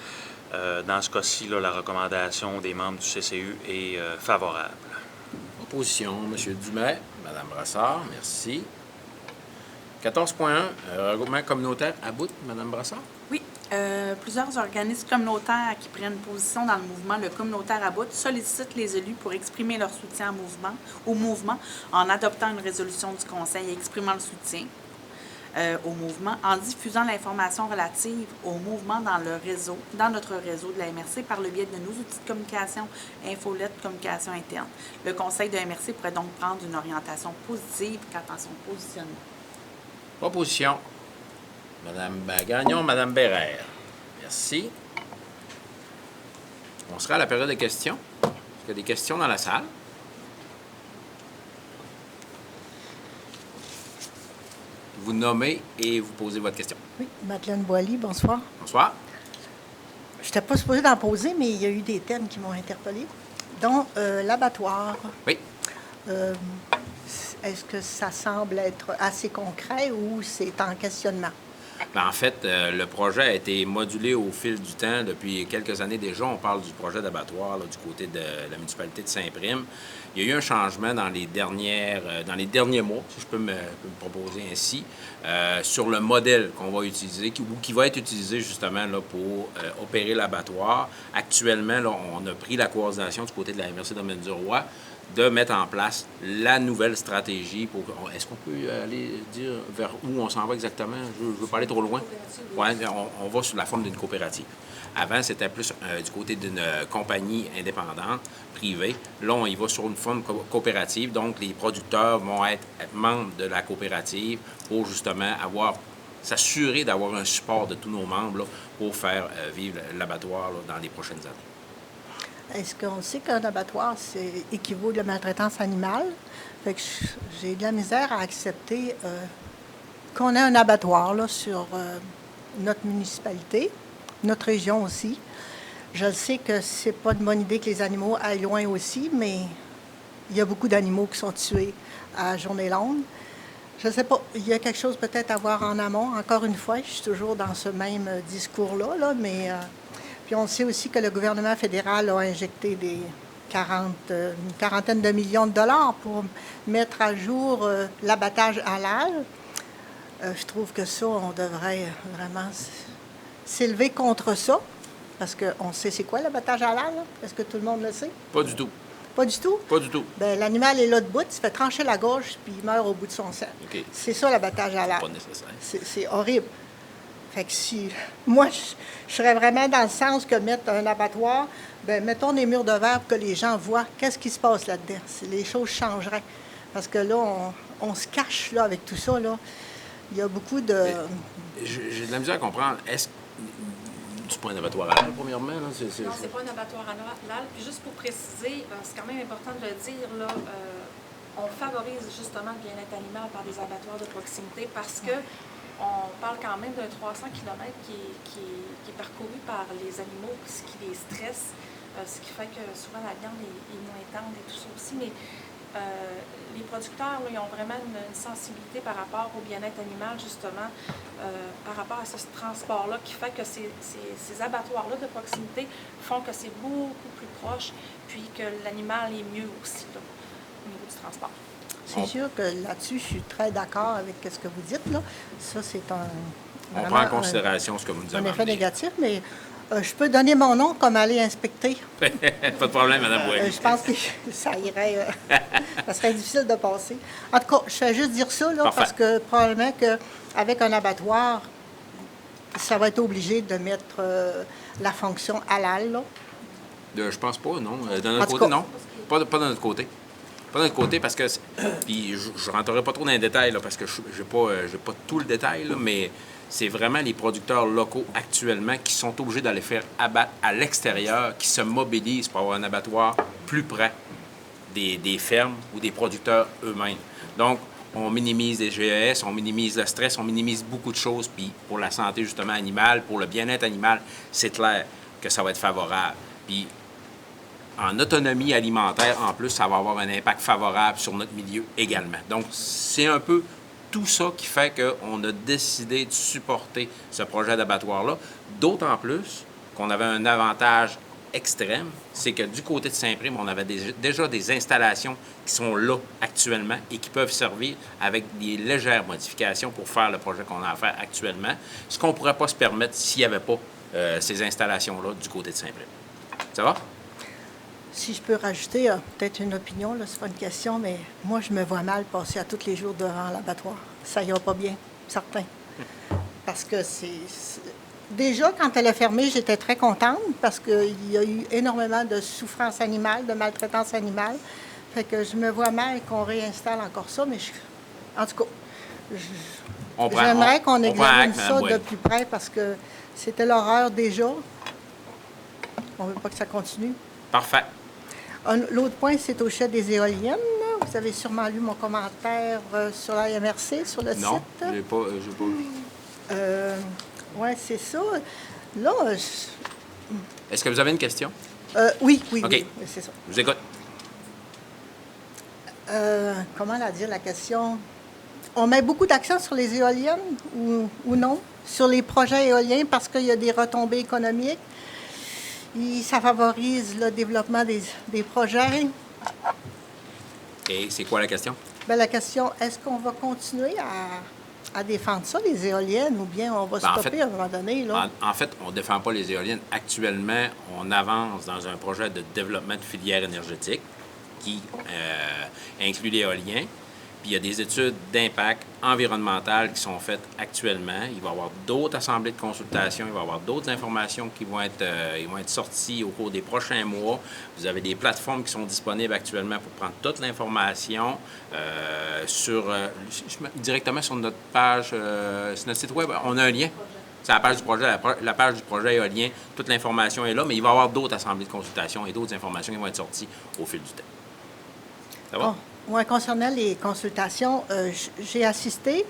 Dans ce cas-ci, là, la recommandation des membres du CCU est favorable. Opposition, M. Dumais, Mme Brassard, merci. 14.1, regroupement communautaire à bout, Mme Brassard. Oui, plusieurs organismes communautaires qui prennent position dans le mouvement Le Communautaire à bout sollicitent les élus pour exprimer leur soutien au mouvement en adoptant une résolution du Conseil exprimant le soutien au mouvement, en diffusant l'information relative au mouvement dans notre réseau de la MRC par le biais de nos outils de communication, infolettes, communication interne. Le Conseil de MRC pourrait donc prendre une orientation positive quant à son positionnement. Proposition. Mme Gagnon, Mme Bérère. Merci. On sera à la période de questions. Est-ce qu'il y a des questions dans la salle? Vous nommez et vous posez votre question. Oui, Madeleine Boily, bonsoir. Bonsoir. Je n'étais pas supposée d'en poser, mais il y a eu des thèmes qui m'ont interpellée, dont l'abattoir. Oui. Est-ce que ça semble être assez concret ou c'est en questionnement? Ben, en fait, le projet a été modulé au fil du temps. Depuis quelques années déjà, on parle du projet d'abattoir là, du côté de la municipalité de Saint-Prime. Il y a eu un changement dans les derniers mois, si je peux me proposer ainsi, sur le modèle qu'on va utiliser ou qui va être utilisé justement là, pour opérer l'abattoir. Actuellement, là, on a pris la coordination du côté de la MRC Domaine du Roi de mettre en place la nouvelle stratégie. Est-ce qu'on peut aller dire vers où on s'en va exactement? Je ne veux pas aller trop loin. Ouais, on va sous la forme d'une coopérative. Avant, c'était plus du côté d'une compagnie indépendante, privée. Là, on y va sur une forme coopérative. Donc, les producteurs vont être membres de la coopérative pour justement s'assurer d'avoir un support de tous nos membres là, pour faire vivre l'abattoir là, dans les prochaines années. Est-ce qu'on sait qu'un abattoir, c'est équivaut de la maltraitance animale? Fait que j'ai de la misère à accepter qu'on ait un abattoir là, sur notre municipalité, notre région aussi. Je sais que c'est pas une bonne idée que les animaux aillent loin aussi, mais il y a beaucoup d'animaux qui sont tués à journée longue. Je ne sais pas, il y a quelque chose peut-être à voir en amont. Encore une fois, je suis toujours dans ce même discours-là, là, mais... Puis on sait aussi que le gouvernement fédéral a injecté une quarantaine de millions de dollars pour mettre à jour l'abattage halal. Je trouve que ça, on devrait vraiment s'élever contre ça, parce qu'on sait c'est quoi l'abattage halal. Est-ce que tout le monde le sait? Pas du tout. Pas du tout? Pas du tout. Bien, l'animal est là debout, il se fait trancher la gorge, puis il meurt au bout de son sang. OK. C'est ça l'abattage halal. Pas nécessaire. C'est horrible. Fait que si... Moi, je serais vraiment dans le sens que mettre un abattoir, bien, mettons des murs de verre pour que les gens voient qu'est-ce qui se passe là-dedans. Si les choses changeraient. Parce que là, on se cache là, avec tout ça. Là. Il y a beaucoup de... J'ai de la misère à comprendre. Est-ce que c'est pas un abattoir à l'air, premièrement? Là? Non, c'est pas un abattoir à l'al. Puis juste pour préciser, c'est quand même important de le dire, là, on favorise justement le bien-être animal par des abattoirs de proximité parce que on parle quand même de 300 km qui est parcouru par les animaux, ce qui les stresse, ce qui fait que souvent la viande est moins tendre et tout ça aussi. Mais les producteurs, là, ils ont vraiment une sensibilité par rapport au bien-être animal, justement, par rapport à ce transport-là, qui fait que ces abattoirs-là de proximité font que c'est beaucoup plus proche, puis que l'animal est mieux aussi, là, au niveau du transport. C'est sûr que là-dessus, je suis très d'accord avec ce que vous dites. Là. Ça, c'est On prend en considération ce que vous nous avez un effet amené. négatif, mais je peux donner mon nom comme aller inspecter. Pas de problème, Mme Boilly. Je pense que ça irait... ça serait difficile de passer. En tout cas, je fais juste dire ça, là, Parfait. parce que probablement qu'avec un abattoir, ça va être obligé de mettre la fonction halal, là. Je pense pas, non. De En notre tout côté, cas- non. Pas de notre côté. Pas de notre côté parce que... Puis je ne rentrerai pas trop dans les détails, là, parce que je n'ai pas tout le détail, là, mais c'est vraiment les producteurs locaux actuellement qui sont obligés d'aller faire abattre à l'extérieur, qui se mobilisent pour avoir un abattoir plus près des fermes ou des producteurs eux-mêmes. Donc, on minimise les GES, on minimise le stress, on minimise beaucoup de choses. Puis pour la santé, justement, animale, pour le bien-être animal, c'est clair que ça va être favorable. Puis en autonomie alimentaire, en plus, ça va avoir un impact favorable sur notre milieu également. Donc, c'est un peu tout ça qui fait qu'on a décidé de supporter ce projet d'abattoir-là. D'autant plus qu'on avait un avantage extrême, c'est que du côté de Saint-Prime, on avait déjà des installations qui sont là actuellement et qui peuvent servir avec des légères modifications pour faire le projet qu'on a à faire actuellement, ce qu'on ne pourrait pas se permettre s'il n'y avait pas ces installations-là du côté de Saint-Prime. Ça va? Si je peux rajouter peut-être une opinion, là, c'est pas une question, mais moi, je me vois mal passer à tous les jours devant l'abattoir. Ça ira pas bien, certain. Parce que déjà, quand elle a fermé, j'étais très contente parce qu'il y a eu énormément de souffrance animale, de maltraitance animale. Fait que je me vois mal qu'on réinstalle encore ça, mais en tout cas, j'aimerais qu'on examine ça de plus près parce que c'était l'horreur déjà. On ne veut pas que ça continue. Parfait. L'autre point, c'est au chef des éoliennes. Là. Vous avez sûrement lu mon commentaire sur la MRC, sur le Non, site. j'ai pas vu. Oui, c'est ça. Là, Est-ce que vous avez une question? oui, OK. oui, c'est ça. Je vous écoute. Comment la dire, la question? On met beaucoup d'accent sur les éoliennes ou non? Sur les projets éoliens parce qu'il y a des retombées économiques. Ça favorise le développement des projets. Et c'est quoi la question? Bien, la question, est-ce qu'on va continuer à défendre ça, les éoliennes, ou bien on va stopper à un moment donné? Là? En fait, on ne défend pas les éoliennes. Actuellement, on avance dans un projet de développement de filière énergétique qui inclut l'éolien. Puis il y a des études d'impact environnemental qui sont faites actuellement. Il va y avoir d'autres assemblées de consultation, il va y avoir d'autres informations qui vont être sorties au cours des prochains mois. Vous avez des plateformes qui sont disponibles actuellement pour prendre toute l'information directement sur notre page, sur notre site web. On a un lien. C'est la page du projet, la page du projet éolien. Toute l'information est là, mais il va y avoir d'autres assemblées de consultation et d'autres informations qui vont être sorties au fil du temps. Ça va? Oh. Moi, concernant les consultations, j'ai assisté,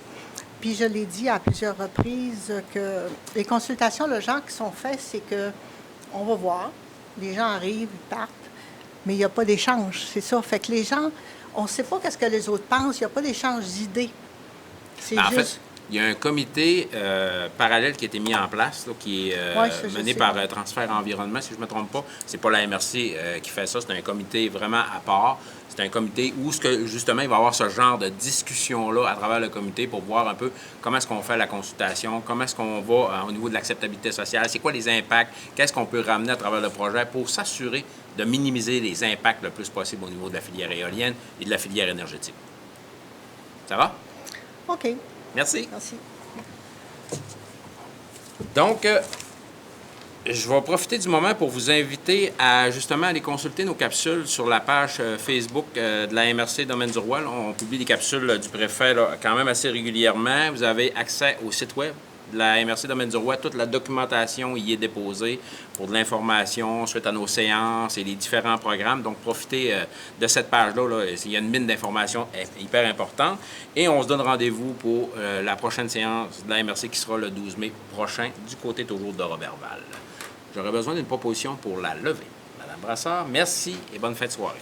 puis je l'ai dit à plusieurs reprises, que les consultations, le genre qui sont faites, c'est que on va voir, les gens arrivent, ils partent, mais il n'y a pas d'échange, c'est ça. Fait que les gens, on ne sait pas qu'est-ce que les autres pensent, il n'y a pas d'échange d'idées. C'est en juste... fait, il y a un comité parallèle qui a été mis en place, là, qui est mené par Transfert Environnement, si je ne me trompe pas. C'est pas la MRC qui fait ça, c'est un comité vraiment à part. C'est un comité où, justement, il va y avoir ce genre de discussion-là à travers le comité pour voir un peu comment est-ce qu'on fait la consultation, comment est-ce qu'on va au niveau de l'acceptabilité sociale, c'est quoi les impacts, qu'est-ce qu'on peut ramener à travers le projet pour s'assurer de minimiser les impacts le plus possible au niveau de la filière éolienne et de la filière énergétique. Ça va? OK. Merci. Merci. Donc, je vais profiter du moment pour vous inviter à justement aller consulter nos capsules sur la page Facebook de la MRC Domaine du Roi. Là, on publie des capsules du préfet là, quand même assez régulièrement. Vous avez accès au site web de la MRC Domaine du Roi. Toute la documentation y est déposée pour de l'information suite à nos séances et les différents programmes. Donc, profitez de cette page-là. Là. Il y a une mine d'informations hyper importante. Et on se donne rendez-vous pour la prochaine séance de la MRC qui sera le 12 mai prochain du côté toujours de Roberval. J'aurais besoin d'une proposition pour la levée. Madame Brassard, merci et bonne fin de soirée.